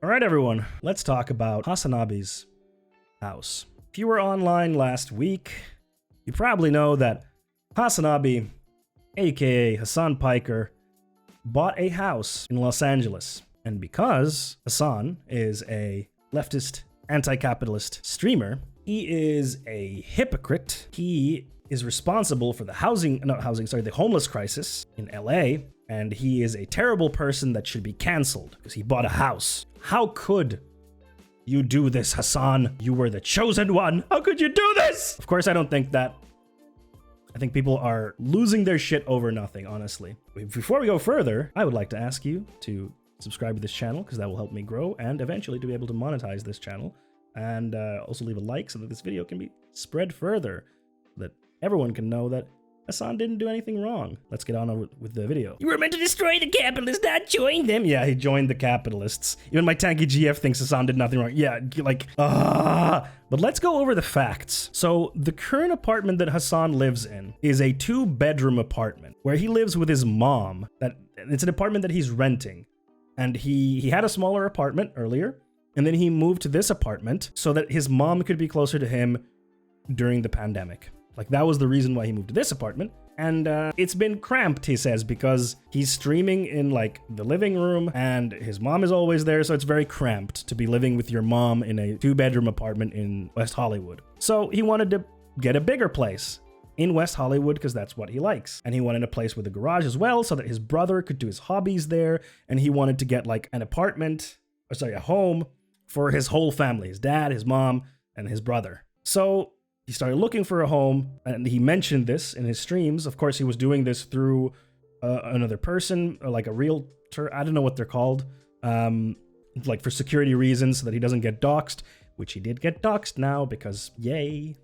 All right, everyone, let's talk about Hasanabi's house. If you were online last week, you probably know that Hasanabi, aka Hasan Piker, bought a house in Los Angeles. And because Hasan is a leftist, anti-capitalist streamer, he is a hypocrite. He is responsible for the the homeless crisis in LA, and he is a terrible person that should be canceled because he bought a house. How could you do this, Hasan? You were the chosen one. How could you do this? Of course, I don't think that. I think people are losing their shit over nothing, honestly. Before we go further, I would like to ask you to subscribe to this channel because that will help me grow and eventually to be able to monetize this channel. And also leave a like so that this video can be spread further, so that everyone can know that Hasan didn't do anything wrong. Let's get on with the video. You were meant to destroy the capitalists, not join them. Yeah, he joined the capitalists. Even my tanky GF thinks Hasan did nothing wrong. Yeah, like, But let's go over the facts. So the current apartment that Hasan lives in is a 2-bedroom apartment where he lives with his mom. It's an apartment that he's renting. And he had a smaller apartment earlier, and then he moved to this apartment so that his mom could be closer to him during the pandemic. Like, that was the reason why he moved to this apartment. And it's been cramped, he says, because he's streaming in, like, the living room, and his mom is always there, so it's very cramped to be living with your mom in a 2-bedroom apartment in West Hollywood. So he wanted to get a bigger place in West Hollywood because that's what he likes. And he wanted a place with a garage as well so that his brother could do his hobbies there. And he wanted to get, like, a home for his whole family, his dad, his mom, and his brother. So he started looking for a home, and he mentioned this in his streams. Of course, he was doing this through another person, or like a realtor. I don't know what they're called, like for security reasons, so that he doesn't get doxxed, which he did get doxxed now because yay.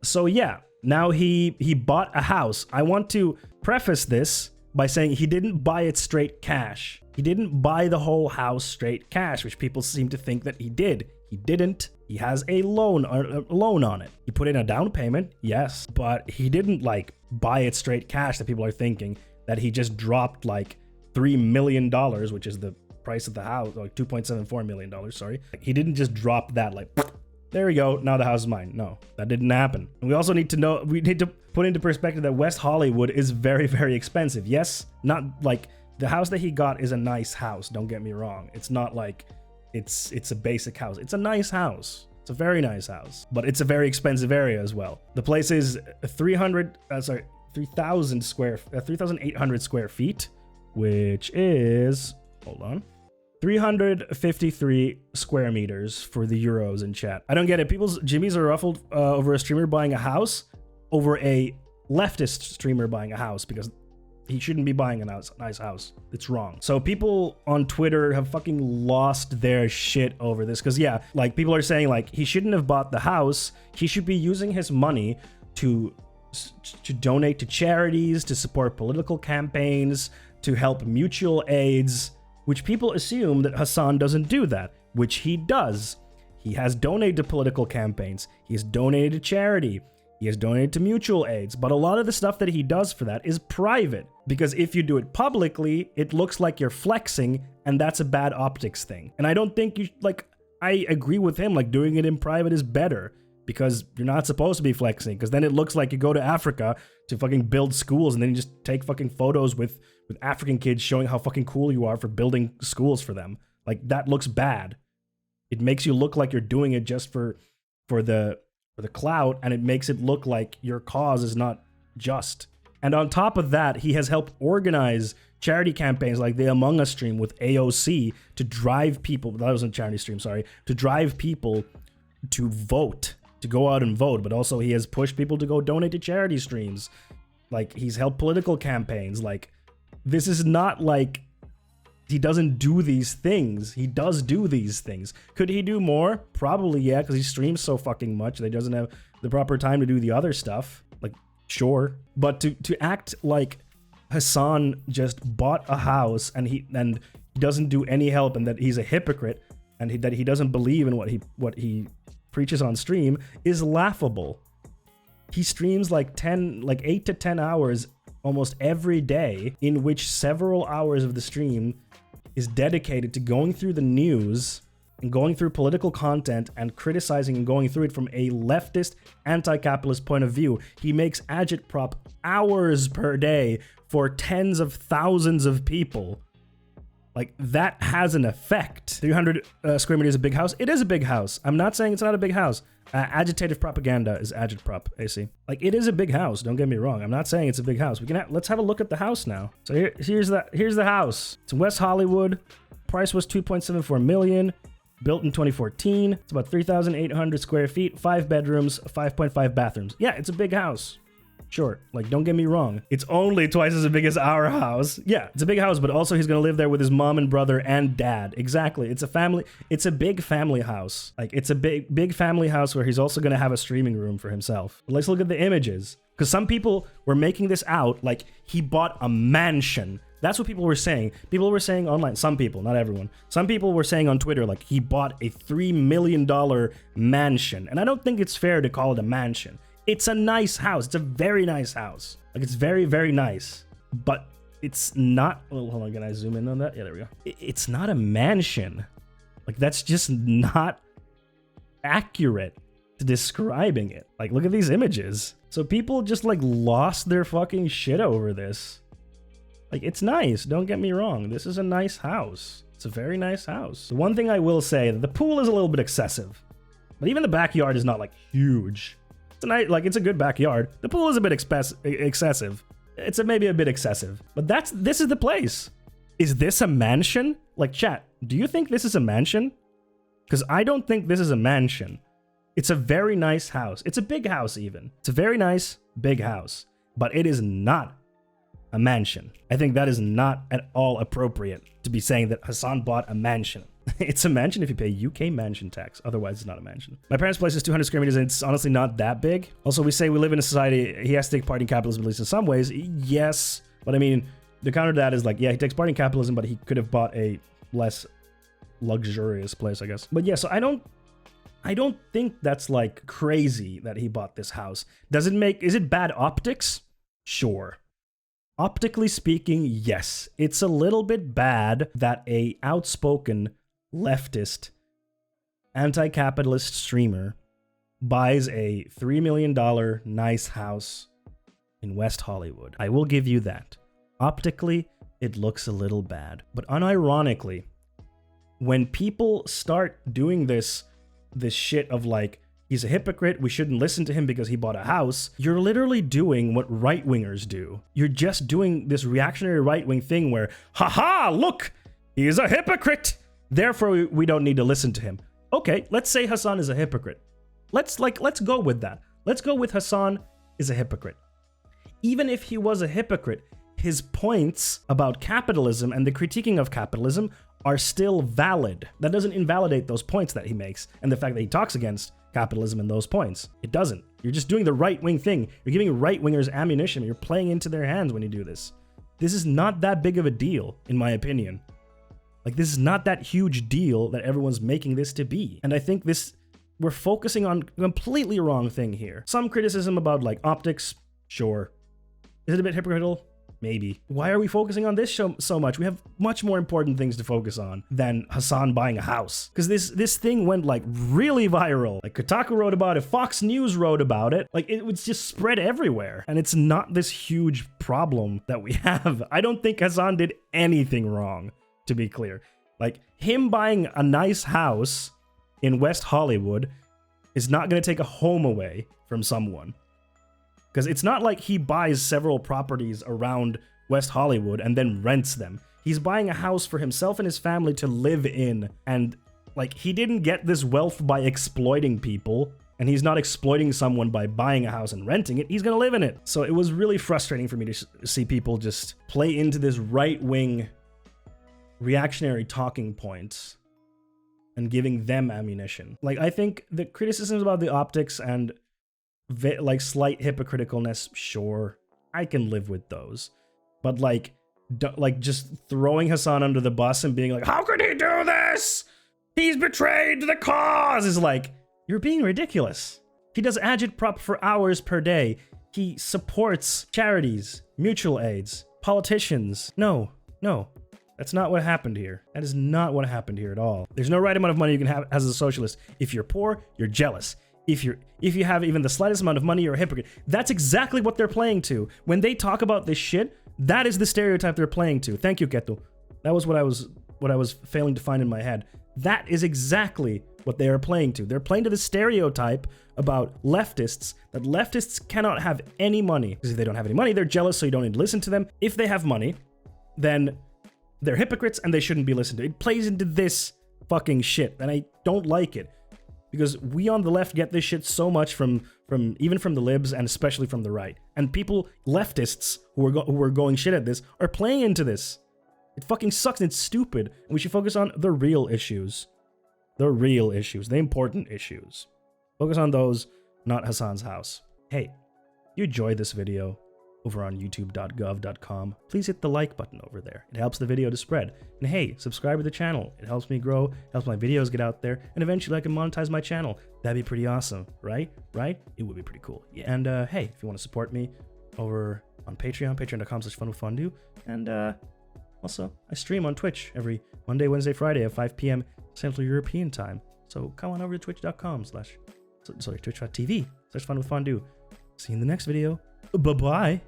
So yeah, now he bought a house. I want to preface this by saying he didn't buy it straight cash. He didn't buy the whole house straight cash, which people seem to think that he did. He didn't. He has a loan on it. He put in a down payment, yes, but he didn't like buy it straight cash that people are thinking that he just dropped like $3 million, which is the price of the house, like $2.74 million, sorry. He didn't just drop that like, there we go, now the house is mine. No, that didn't happen. And we also need to put into perspective that West Hollywood is very, very expensive. Yes, not like the house that he got is a nice house, don't get me wrong. It's not like it's a basic house. It's a nice house. It's a very nice house, but it's a very expensive area as well. The place is 3,800 square feet, which is, hold on, 353 square meters for the euros in chat. I don't get it. People's jimmies are ruffled over a streamer buying a house over a leftist streamer buying a house because he shouldn't be buying a nice house. It's wrong. So people on Twitter have fucking lost their shit over this. Because yeah, like people are saying like he shouldn't have bought the house. He should be using his money to donate to charities, to support political campaigns, to help mutual aids, which people assume that Hasan doesn't do that, which he does. He has donated to political campaigns. He has donated to charity. He has donated to mutual aids, but a lot of the stuff that he does for that is private. Because if you do it publicly, it looks like you're flexing, and that's a bad optics thing. And I don't think I agree with him, like doing it in private is better. Because you're not supposed to be flexing, because then it looks like you go to Africa to fucking build schools, and then you just take fucking photos with African kids showing how fucking cool you are for building schools for them. Like, that looks bad. It makes you look like you're doing it just for the clout, and it makes it look like your cause is not just. And on top of that, he has helped organize charity campaigns like the Among Us stream with AOC to drive people, that wasn't a charity stream, sorry, to drive people to vote, to go out and vote. But also he has pushed people to go donate to charity streams. Like, he's helped political campaigns. Like, this is not like he doesn't do these things. He does do these things. Could he do more? Probably, yeah, because he streams so fucking much that he doesn't have the proper time to do the other stuff. Like, sure. But to act like Hasan just bought a house and he doesn't do any help, and that he's a hypocrite, and that he doesn't believe in what he preaches on stream is laughable. He streams like 8 to 10 hours almost every day, in which several hours of the stream is dedicated to going through the news and going through political content and criticizing and going through it from a leftist, anti-capitalist point of view. He makes agitprop hours per day for tens of thousands of people. Like, that has an effect. 300 square meters is a big house. It is a big house. I'm not saying it's not a big house. Agitative propaganda is agitprop, AC. Like, it is a big house. Don't get me wrong. I'm not saying it's a big house. Let's have a look at the house now. So here's the house. It's in West Hollywood. Price was $2.74 million. Built in 2014. It's about 3,800 square feet, 5 bedrooms, 5.5 bathrooms. Yeah, it's a big house. Sure, like, don't get me wrong. It's only twice as big as our house. Yeah, it's a big house, but also he's gonna live there with his mom and brother and dad. Exactly. It's a big family house. Like, it's a big family house where he's also gonna have a streaming room for himself. But let's look at the images. Because some people were making this out like he bought a mansion. That's what people were saying. People were saying online, some people, not everyone. Some people were saying on Twitter, like, he bought a $3 million mansion. And I don't think it's fair to call it a mansion. It's a nice house. It's a very nice house. Like, it's very, very nice. But it's not... Well, hold on, can I zoom in on that? Yeah, there we go. It's not a mansion. Like, that's just not accurate to describing it. Like, look at these images. So people just, like, lost their fucking shit over this. Like, it's nice. Don't get me wrong. This is a nice house. It's a very nice house. The one thing I will say, the pool is a little bit excessive. But even the backyard is not, like, huge. It's a good backyard. The pool is a bit excessive. It's maybe a bit excessive. But this is the place. Is this a mansion? Like, chat, do you think this is a mansion? Because I don't think this is a mansion. It's a very nice house. It's a big house even. It's a very nice, big house. But it is not a mansion. I think that is not at all appropriate to be saying that Hasan bought a mansion. It's a mansion if you pay UK mansion tax. Otherwise, it's not a mansion. My parents' place is 200 square meters, and it's honestly not that big. Also, we say we live in a society, he has to take part in capitalism, at least in some ways. Yes. But I mean, the counter to that is like, yeah, he takes part in capitalism, but he could have bought a less luxurious place, I guess. But yeah, so I don't think that's like crazy that he bought this house. Is it bad optics? Sure. Optically speaking, yes. It's a little bit bad that a outspoken leftist, anti-capitalist streamer buys a $3 million nice house in West Hollywood. I will give you that. Optically, it looks a little bad. But unironically, when people start doing this shit of like, he's a hypocrite, we shouldn't listen to him because he bought a house, you're literally doing what right-wingers do. You're just doing this reactionary right-wing thing where, haha, look, he is a hypocrite. Therefore, we don't need to listen to him. Okay, let's say Hasan is a hypocrite. Let's go with that. Let's go with Hasan is a hypocrite. Even if he was a hypocrite, his points about capitalism and the critiquing of capitalism are still valid. That doesn't invalidate those points that he makes and the fact that he talks against capitalism and those points. It doesn't. You're just doing the right-wing thing. You're giving right-wingers ammunition. You're playing into their hands when you do this. This is not that big of a deal, in my opinion. Like, this is not that huge deal that everyone's making this to be. And I think we're focusing on a completely wrong thing here. Some criticism about, like, optics, sure. Is it a bit hypocritical? Maybe. Why are we focusing on this show so much? We have much more important things to focus on than Hasan buying a house. Because this thing went like really viral. Like Kotaku wrote about it, Fox News wrote about it. Like it was just spread everywhere. And it's not this huge problem that we have. I don't think Hasan did anything wrong, to be clear. Like him buying a nice house in West Hollywood is not going to take a home away from someone. Because it's not like he buys several properties around West Hollywood and then rents them. He's buying a house for himself and his family to live in. And, like, he didn't get this wealth by exploiting people. And he's not exploiting someone by buying a house and renting it. He's gonna live in it. So it was really frustrating for me to see people just play into this right-wing reactionary talking points and giving them ammunition. Like, I think the criticisms about the optics and like slight hypocriticalness, sure, I can live with those. But like just throwing Hasan under the bus and being like, how could he do this? He's betrayed the cause, is like, you're being ridiculous. He does agitprop for hours per day. He supports charities, mutual aids, politicians. No. That's not what happened here. That is not what happened here at all. There's no right amount of money you can have as a socialist. If you're poor, you're jealous. If you have even the slightest amount of money, you're a hypocrite. That's exactly what they're playing to. When they talk about this shit, that is the stereotype they're playing to. Thank you, Keto. That was what I was failing to find in my head. That is exactly what they are playing to. They're playing to the stereotype about leftists, that leftists cannot have any money. Because if they don't have any money, they're jealous, so you don't need to listen to them. If they have money, then they're hypocrites and they shouldn't be listened to. It plays into this fucking shit, and I don't like it. Because we on the left get this shit so much from even from the libs and especially from the right. And people, leftists, who are going shit at this, are playing into this. It fucking sucks and it's stupid. And we should focus on the real issues. The real issues. The important issues. Focus on those, not Hasan's house. Hey, if you enjoyed this video over on youtube.gov.com, please hit the like button over there. It helps the video to spread. And hey, subscribe to the channel. It helps me grow, helps my videos get out there, and eventually I can monetize my channel. That'd be pretty awesome, right? Right? It would be pretty cool. Yeah. And hey, if you want to support me over on Patreon, patreon.com/funwithfondue, and also I stream on Twitch every Monday, Wednesday, Friday at 5 p.m. Central European time. So come on over to twitch.com/twitch.tv/funwithfondue. See you in the next video. Bye-bye.